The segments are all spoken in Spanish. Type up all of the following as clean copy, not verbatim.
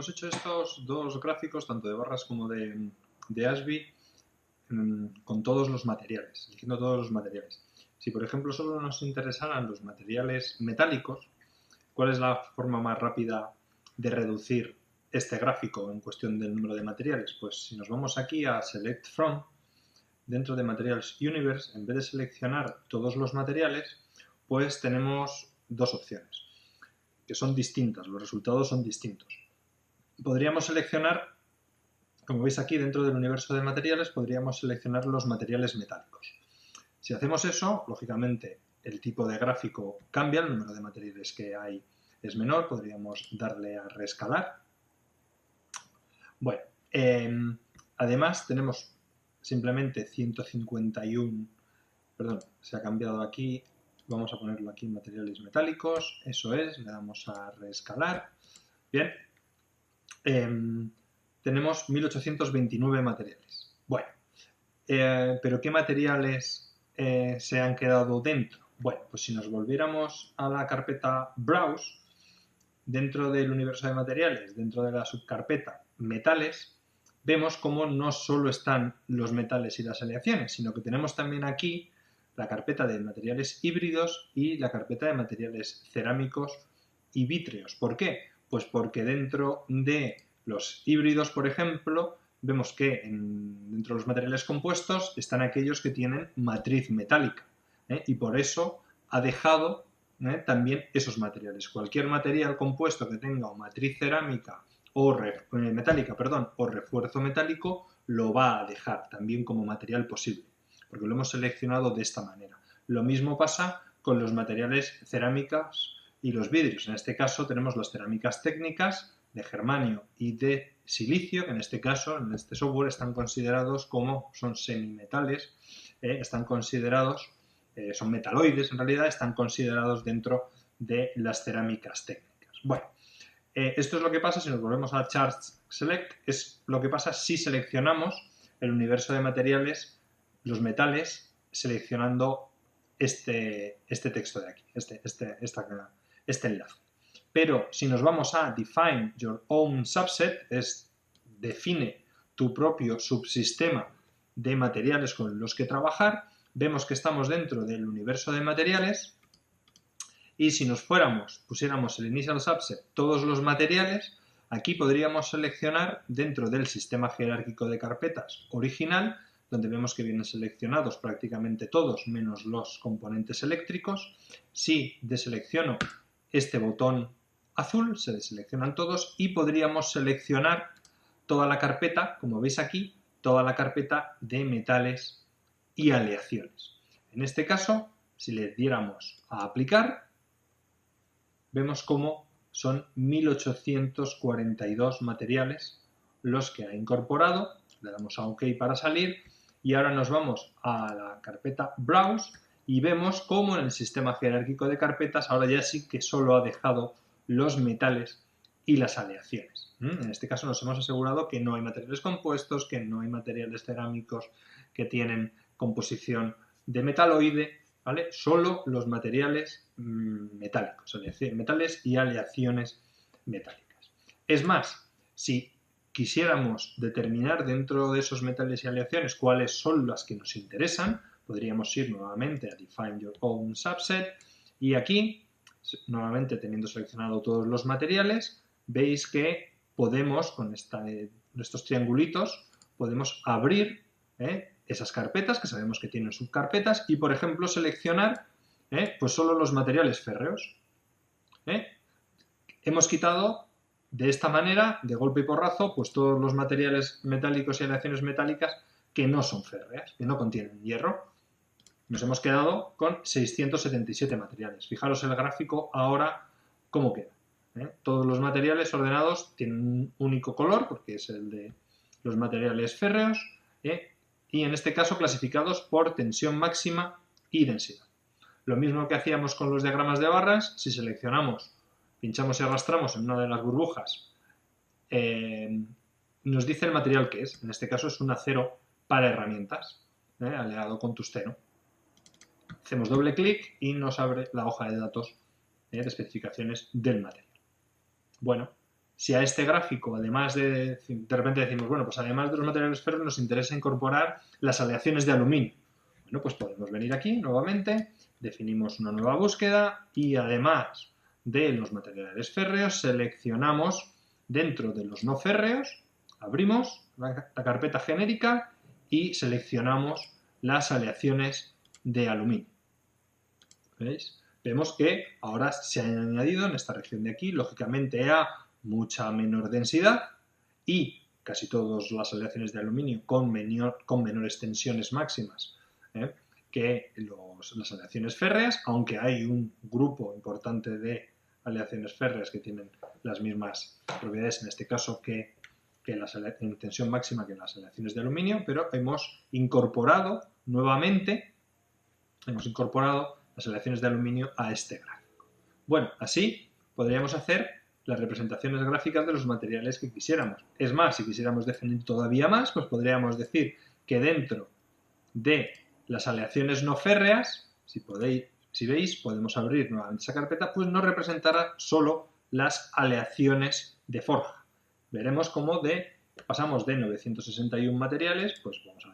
hemos hecho estos dos gráficos, tanto de barras como de ASBIS, con todos los materiales, eligiendo todos los materiales. Si, por ejemplo, solo nos interesaran los materiales metálicos, ¿cuál es la forma más rápida de reducir este gráfico en cuestión del número de materiales? Pues si nos vamos aquí a Select From, dentro de Materials Universe, en vez de seleccionar todos los materiales, pues tenemos dos opciones, que son distintas, los resultados son distintos. Podríamos seleccionar, como veis aquí dentro del universo de materiales, podríamos seleccionar los materiales metálicos. Si hacemos eso, lógicamente el tipo de gráfico cambia, el número de materiales que hay es menor, podríamos darle a reescalar. Bueno, además tenemos simplemente 151, perdón, se ha cambiado aquí, vamos a ponerlo aquí en materiales metálicos, eso es, le damos a reescalar. Bien, tenemos 1829 materiales. Bueno, pero ¿qué materiales se han quedado dentro? Bueno, pues si nos volviéramos a la carpeta Browse, dentro del universo de materiales, dentro de la subcarpeta Metales, vemos cómo no solo están los metales y las aleaciones, sino que tenemos también aquí la carpeta de materiales híbridos y la carpeta de materiales cerámicos y vítreos. ¿Por qué? Pues porque dentro de los híbridos, por ejemplo, vemos que dentro de los materiales compuestos están aquellos que tienen matriz metálica, y por eso ha dejado también esos materiales. Cualquier material compuesto que tenga matriz cerámica o metálica, o refuerzo metálico, lo va a dejar también como material posible, porque lo hemos seleccionado de esta manera. Lo mismo pasa con los materiales cerámicas y los vidrios. En este caso tenemos las cerámicas técnicas de germanio y de silicio, que en este caso, en este software, están considerados como son semimetales, están considerados, son metaloides en realidad, están considerados dentro de las cerámicas técnicas. Bueno, esto es lo que pasa si nos volvemos a Chart Select, es lo que pasa si seleccionamos el universo de materiales, los metales, seleccionando este texto de aquí, este enlace. Pero si nos vamos a Define Your Own Subset, es define tu propio subsistema de materiales con los que trabajar, vemos que estamos dentro del universo de materiales y si nos pusiéramos el Initial Subset todos los materiales, aquí podríamos seleccionar dentro del sistema jerárquico de carpetas original, donde vemos que vienen seleccionados prácticamente todos menos los componentes eléctricos. Si deselecciono este botón azul, se deseleccionan todos y podríamos seleccionar toda la carpeta, como veis aquí, toda la carpeta de metales y aleaciones. En este caso, si le diéramos a aplicar, vemos cómo son 1842 materiales los que ha incorporado. Le damos a OK para salir y ahora nos vamos a la carpeta Browse y vemos cómo en el sistema jerárquico de carpetas ahora ya sí que solo ha dejado los metales y las aleaciones. En este caso nos hemos asegurado que no hay materiales compuestos, que no hay materiales cerámicos que tienen composición de metaloide, ¿vale? Solo los materiales metálicos, metales y aleaciones metálicas. Es más, si quisiéramos determinar dentro de esos metales y aleaciones cuáles son las que nos interesan, podríamos ir nuevamente a Define Your Own Subset y aquí, nuevamente teniendo seleccionado todos los materiales, veis que podemos, con estos triangulitos, podemos abrir esas carpetas, que sabemos que tienen subcarpetas, y por ejemplo seleccionar pues solo los materiales férreos. Hemos quitado de esta manera, de golpe y porrazo, pues todos los materiales metálicos y aleaciones metálicas que no son férreas, que no contienen hierro. Nos hemos quedado con 677 materiales. Fijaros el gráfico ahora cómo queda. Todos los materiales ordenados tienen un único color, porque es el de los materiales férreos, y en este caso clasificados por tensión máxima y densidad. Lo mismo que hacíamos con los diagramas de barras, si seleccionamos, pinchamos y arrastramos en una de las burbujas, nos dice el material que es. En este caso es un acero para herramientas, aleado con tungsteno. Hacemos doble clic y nos abre la hoja de datos de especificaciones del material. Bueno, si a este gráfico, además de repente decimos, bueno, pues además de los materiales férreos nos interesa incorporar las aleaciones de aluminio. Bueno, pues podemos venir aquí nuevamente, definimos una nueva búsqueda y además de los materiales férreos seleccionamos dentro de los no férreos, abrimos la carpeta genérica y seleccionamos las aleaciones de aluminio. ¿Veis? Vemos que ahora se han añadido en esta región de aquí, lógicamente a mucha menor densidad y casi todas las aleaciones de aluminio con menores tensiones máximas que las aleaciones férreas, aunque hay un grupo importante de aleaciones férreas que tienen las mismas propiedades, en este caso en tensión máxima que las aleaciones de aluminio, pero hemos incorporado nuevamente las aleaciones de aluminio a este gráfico. Bueno, así podríamos hacer las representaciones gráficas de los materiales que quisiéramos. Es más, si quisiéramos definir todavía más, pues podríamos decir que dentro de las aleaciones no férreas, si veis, podemos abrir nuevamente esa carpeta, pues nos representará solo las aleaciones de forja. Veremos cómo pasamos de 961 materiales, pues vamos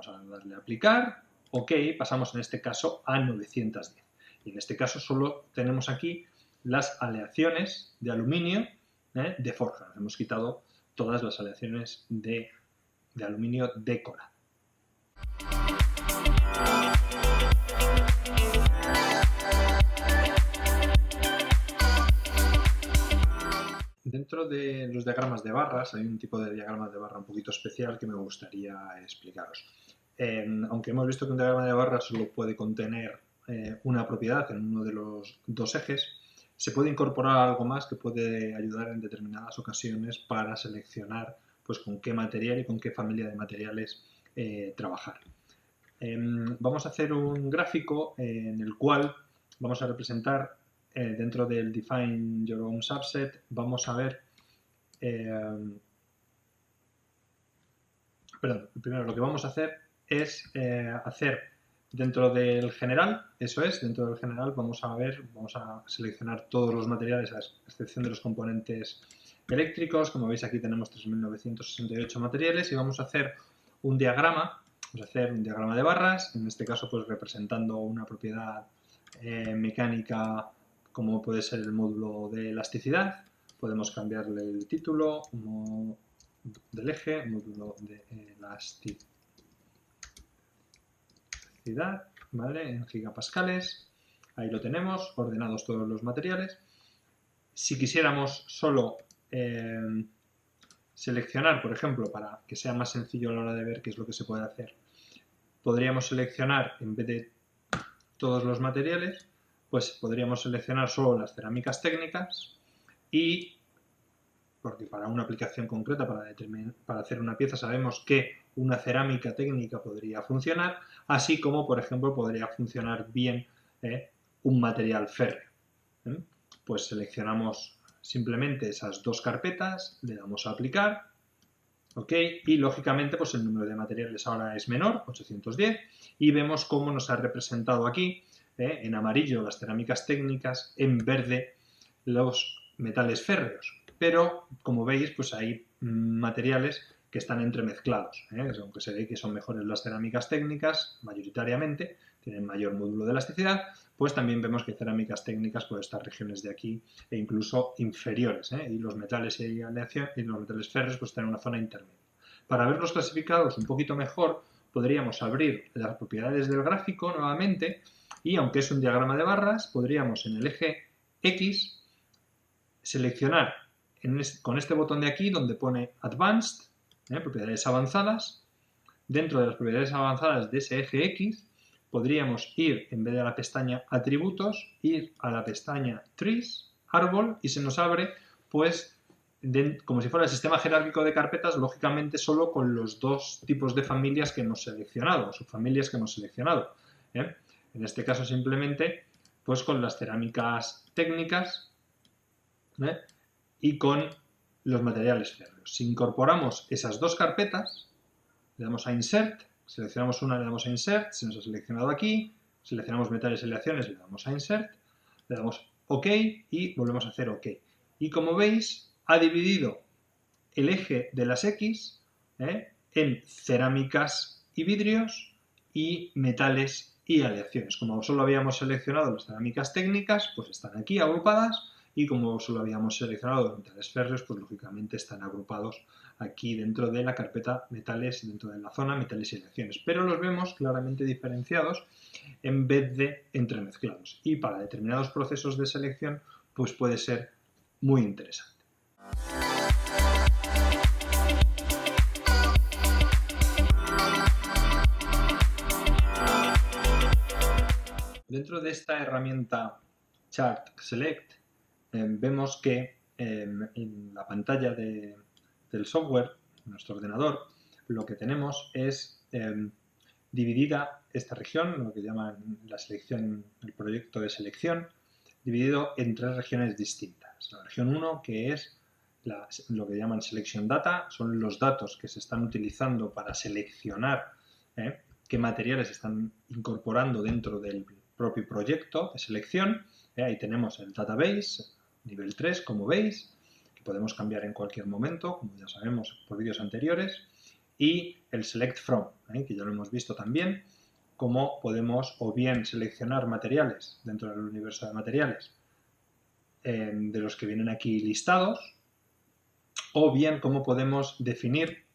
a darle a aplicar, ok, pasamos en este caso a 910. Y en este caso solo tenemos aquí las aleaciones de aluminio de forja. Hemos quitado todas las aleaciones de aluminio decorado. Dentro de los diagramas de barras hay un tipo de diagrama de barra un poquito especial que me gustaría explicaros. Aunque hemos visto que un diagrama de barra solo puede contener una propiedad en uno de los dos ejes, se puede incorporar algo más que puede ayudar en determinadas ocasiones para seleccionar pues, con qué material y con qué familia de materiales trabajar. Vamos a hacer un gráfico en el cual vamos a representar dentro del Define Your Own Subset, vamos a ver primero lo que vamos a hacer es hacer dentro del general, dentro del general vamos a seleccionar todos los materiales a excepción de los componentes eléctricos. Como veis aquí tenemos 3.968 materiales y vamos a hacer un diagrama, de barras, en este caso pues representando una propiedad mecánica como puede ser el módulo de elasticidad. Podemos cambiarle el título del eje, módulo de elasticidad, ¿vale? En gigapascales. Ahí lo tenemos, ordenados todos los materiales. Si quisiéramos solo seleccionar, por ejemplo, para que sea más sencillo a la hora de ver qué es lo que se puede hacer, podríamos seleccionar, en vez de todos los materiales, pues podríamos seleccionar solo las cerámicas técnicas y, porque para una aplicación concreta, para hacer una pieza, sabemos que una cerámica técnica podría funcionar, así como, por ejemplo, podría funcionar bien un material férreo. Pues seleccionamos simplemente esas dos carpetas, le damos a aplicar, ok, y lógicamente pues el número de materiales ahora es menor, 810, y vemos cómo nos ha representado aquí en amarillo las cerámicas técnicas, en verde los metales férreos. Pero, como veis, pues hay materiales que están entremezclados. Aunque se ve que son mejores las cerámicas técnicas, mayoritariamente, tienen mayor módulo de elasticidad, pues también vemos que hay cerámicas técnicas por estas regiones de aquí e incluso inferiores. Y los metales y los metales férreos pues están en una zona intermedia. Para verlos clasificados un poquito mejor, podríamos abrir las propiedades del gráfico nuevamente y, aunque es un diagrama de barras, podríamos en el eje X seleccionar con este botón de aquí donde pone Advanced, propiedades avanzadas. Dentro de las propiedades avanzadas de ese eje X podríamos ir, en vez de a la pestaña Atributos, ir a la pestaña Trees, Árbol, y se nos abre pues como si fuera el sistema jerárquico de carpetas, lógicamente solo con los dos tipos de familias que hemos seleccionado, subfamilias que hemos seleccionado. En este caso simplemente pues con las cerámicas técnicas y con los materiales férreos. Si incorporamos esas dos carpetas, le damos a Insert, seleccionamos una, le damos a Insert, se nos ha seleccionado aquí, seleccionamos metales y aleaciones, le damos a Insert, le damos OK y volvemos a hacer OK. Y como veis, ha dividido el eje de las X en cerámicas y vidrios y metales y aleaciones. Como solo habíamos seleccionado las cerámicas técnicas, pues están aquí agrupadas, y como solo habíamos seleccionado los metales férreos, pues lógicamente están agrupados aquí dentro de la carpeta metales, dentro de la zona metales y aleaciones. Pero los vemos claramente diferenciados en vez de entremezclados. Y para determinados procesos de selección, pues puede ser muy interesante. Dentro de esta herramienta Chart Select vemos que en la pantalla del software, en nuestro ordenador, lo que tenemos es dividida esta región, lo que llaman la selección, el proyecto de selección, dividido en 3 regiones distintas. La región 1, que es lo que llaman Selection Data, son los datos que se están utilizando para seleccionar qué materiales están incorporando dentro del propio proyecto de selección. Ahí tenemos el database, nivel 3, como veis, que podemos cambiar en cualquier momento, como ya sabemos por vídeos anteriores, y el select from, que ya lo hemos visto también, cómo podemos o bien seleccionar materiales dentro del universo de materiales de los que vienen aquí listados, o bien cómo podemos definir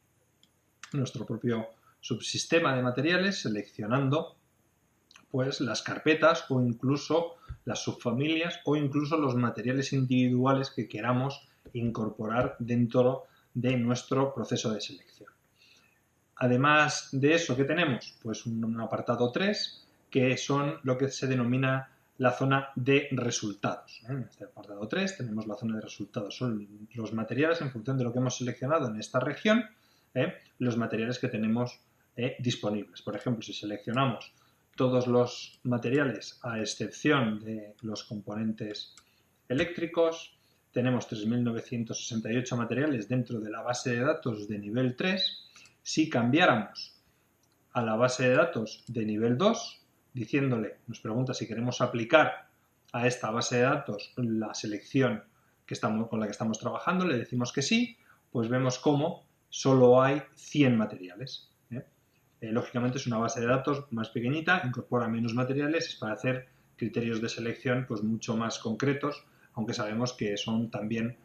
nuestro propio subsistema de materiales seleccionando pues las carpetas o incluso las subfamilias o incluso los materiales individuales que queramos incorporar dentro de nuestro proceso de selección. Además de eso, ¿qué tenemos? Pues un apartado 3, que son lo que se denomina la zona de resultados. En este apartado 3 tenemos la zona de resultados. Son los materiales en función de lo que hemos seleccionado en esta región, los materiales que tenemos disponibles. Por ejemplo, si seleccionamos todos los materiales a excepción de los componentes eléctricos, tenemos 3.968 materiales dentro de la base de datos de nivel 3. Si cambiáramos a la base de datos de nivel 2, diciéndole, nos pregunta si queremos aplicar a esta base de datos la selección con la que estamos trabajando, le decimos que sí, pues vemos cómo solo hay 100 materiales. Lógicamente es una base de datos más pequeñita, incorpora menos materiales, es para hacer criterios de selección pues mucho más concretos, aunque sabemos que son también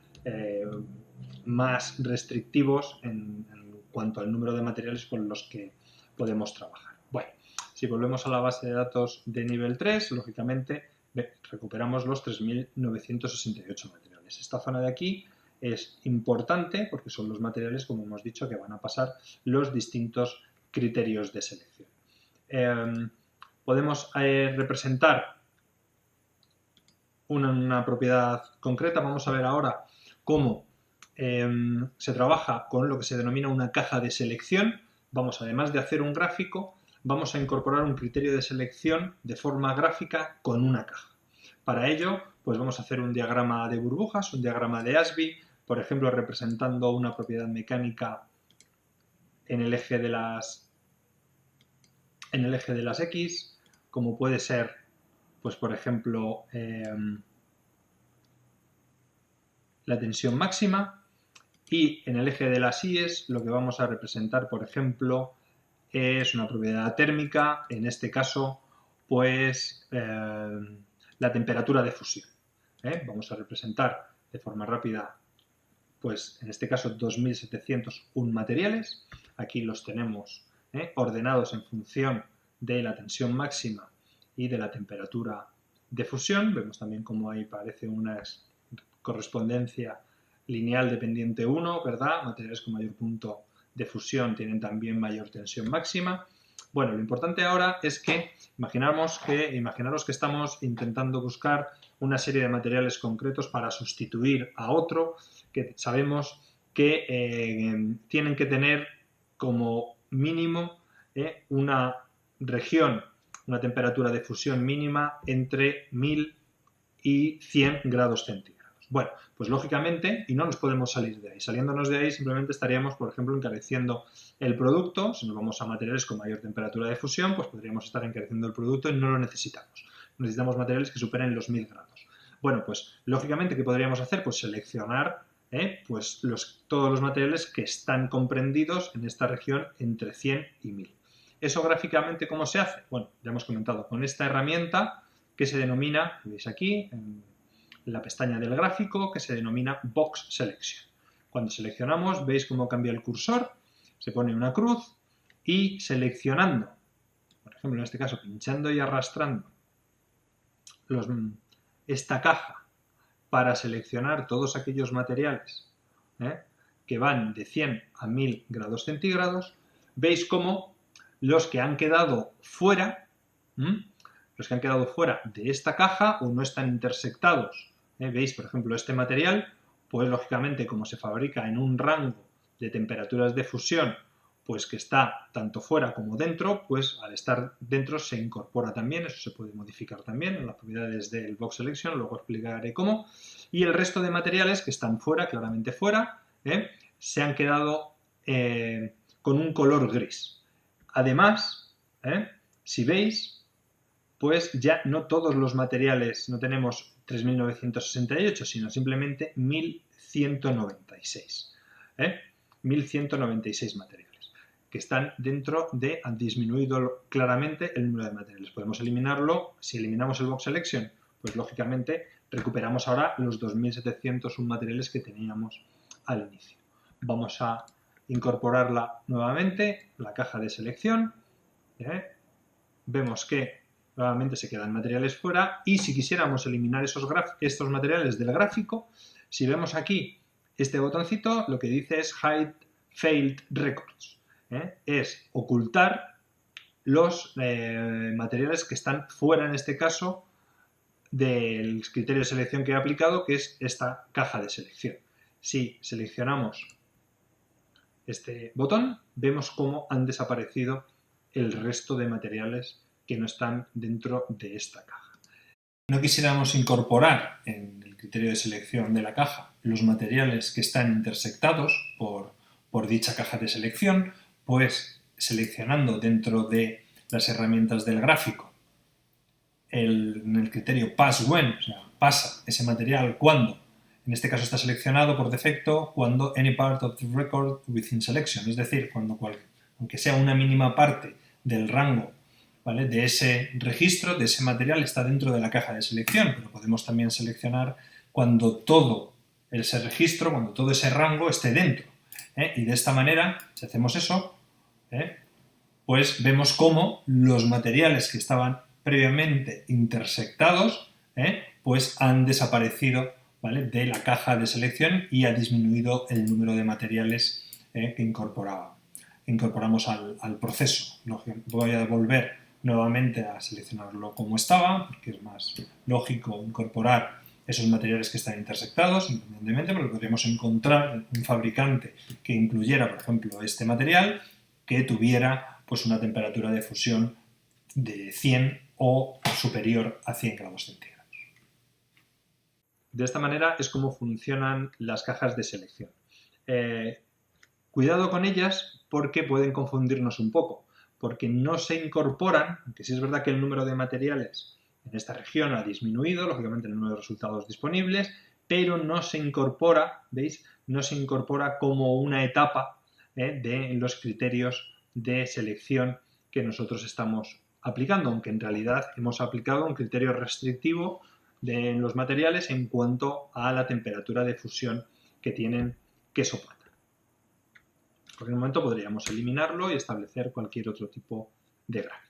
más restrictivos en cuanto al número de materiales con los que podemos trabajar. Bueno, si volvemos a la base de datos de nivel 3, lógicamente recuperamos los 3.968 materiales. Esta zona de aquí es importante porque son los materiales, como hemos dicho, que van a pasar los distintos criterios de selección. Podemos representar una propiedad concreta. Vamos a ver ahora cómo se trabaja con lo que se denomina una caja de selección. Vamos, además de hacer un gráfico, vamos a incorporar un criterio de selección de forma gráfica con una caja. Para ello, pues vamos a hacer un diagrama de burbujas, un diagrama de Ashby, por ejemplo, representando una propiedad mecánica en el eje de las X, como puede ser, pues por ejemplo, la tensión máxima, y en el eje de las Y lo que vamos a representar, por ejemplo, es una propiedad térmica, en este caso, pues la temperatura de fusión. Vamos a representar de forma rápida, pues en este caso 2.701 materiales. Aquí los tenemos ordenados en función de la tensión máxima y de la temperatura de fusión. Vemos también cómo ahí parece una correspondencia lineal dependiente 1, ¿verdad? Materiales con mayor punto de fusión tienen también mayor tensión máxima. Bueno, lo importante ahora es que imaginaros que estamos intentando buscar una serie de materiales concretos para sustituir a otro que sabemos que tienen que tener como mínimo una región, una temperatura de fusión mínima entre 1000 y 100 grados centígrados. Bueno, pues lógicamente, y no nos podemos salir de ahí. Saliéndonos de ahí simplemente estaríamos, por ejemplo, encareciendo el producto. Si nos vamos a materiales con mayor temperatura de fusión, pues podríamos estar encareciendo el producto y no lo necesitamos. Necesitamos materiales que superen los 1000 grados. Bueno, pues lógicamente, ¿qué podríamos hacer? Pues seleccionar pues todos los materiales que están comprendidos en esta región entre 100 y 1000. ¿Eso gráficamente cómo se hace? Bueno, ya hemos comentado, con esta herramienta que se denomina, veis aquí, en la pestaña del gráfico, que se denomina Box Selection. Cuando seleccionamos, veis cómo cambia el cursor, se pone una cruz y seleccionando, por ejemplo en este caso pinchando y arrastrando esta caja para seleccionar todos aquellos materiales que van de 100 a 1000 grados centígrados, veis cómo los que han quedado fuera, de esta caja o no están intersectados, veis, por ejemplo, este material, pues lógicamente como se fabrica en un rango de temperaturas de fusión, pues que está tanto fuera como dentro, pues al estar dentro se incorpora también, eso se puede modificar también en las propiedades del Box Selection, luego explicaré cómo, y el resto de materiales que están fuera, claramente fuera, se han quedado con un color gris. Además, si veis, pues ya no todos los materiales, no tenemos 3.968, sino simplemente 1.196. 1.196 materiales que están dentro de, han disminuido claramente el número de materiales. Podemos eliminarlo, si eliminamos el Box Selection, pues lógicamente recuperamos ahora los 2.701 materiales que teníamos al inicio. Vamos a incorporarla nuevamente, la caja de selección. Vemos que nuevamente se quedan materiales fuera y si quisiéramos eliminar estos materiales del gráfico, si vemos aquí este botoncito, lo que dice es Hide Failed Records. Es ocultar los materiales que están fuera, en este caso, del criterio de selección que he aplicado, que es esta caja de selección. Si seleccionamos este botón, vemos cómo han desaparecido el resto de materiales que no están dentro de esta caja. Si no quisiéramos incorporar en el criterio de selección de la caja los materiales que están intersectados por dicha caja de selección, pues seleccionando dentro de las herramientas del gráfico en el criterio Pass When, o sea, pasa ese material cuando, en este caso está seleccionado por defecto, cuando any part of the record within selection, es decir, cuando aunque sea una mínima parte del rango, ¿vale?, de ese registro, de ese material, está dentro de la caja de selección, pero podemos también seleccionar cuando todo ese registro, cuando todo ese rango esté dentro. Y de esta manera, si hacemos eso, pues vemos cómo los materiales que estaban previamente intersectados, pues han desaparecido, ¿vale?, de la caja de selección y ha disminuido el número de materiales que incorporamos al proceso. Voy a volver nuevamente a seleccionarlo como estaba, porque es más lógico incorporar esos materiales que están intersectados, independientemente, porque podríamos encontrar un fabricante que incluyera, por ejemplo, este material, que tuviera pues una temperatura de fusión de 100 o superior a 100 grados centígrados. De esta manera es como funcionan las cajas de selección. Cuidado con ellas porque pueden confundirnos un poco, porque no se incorporan, aunque sí es verdad que el número de materiales en esta región ha disminuido, lógicamente el número de resultados disponibles, pero no se incorpora, ¿veis? No se incorpora como una etapa de los criterios de selección que nosotros estamos aplicando, aunque en realidad hemos aplicado un criterio restrictivo de los materiales en cuanto a la temperatura de fusión que tienen que soportar. En cualquier momento podríamos eliminarlo y establecer cualquier otro tipo de gráfico.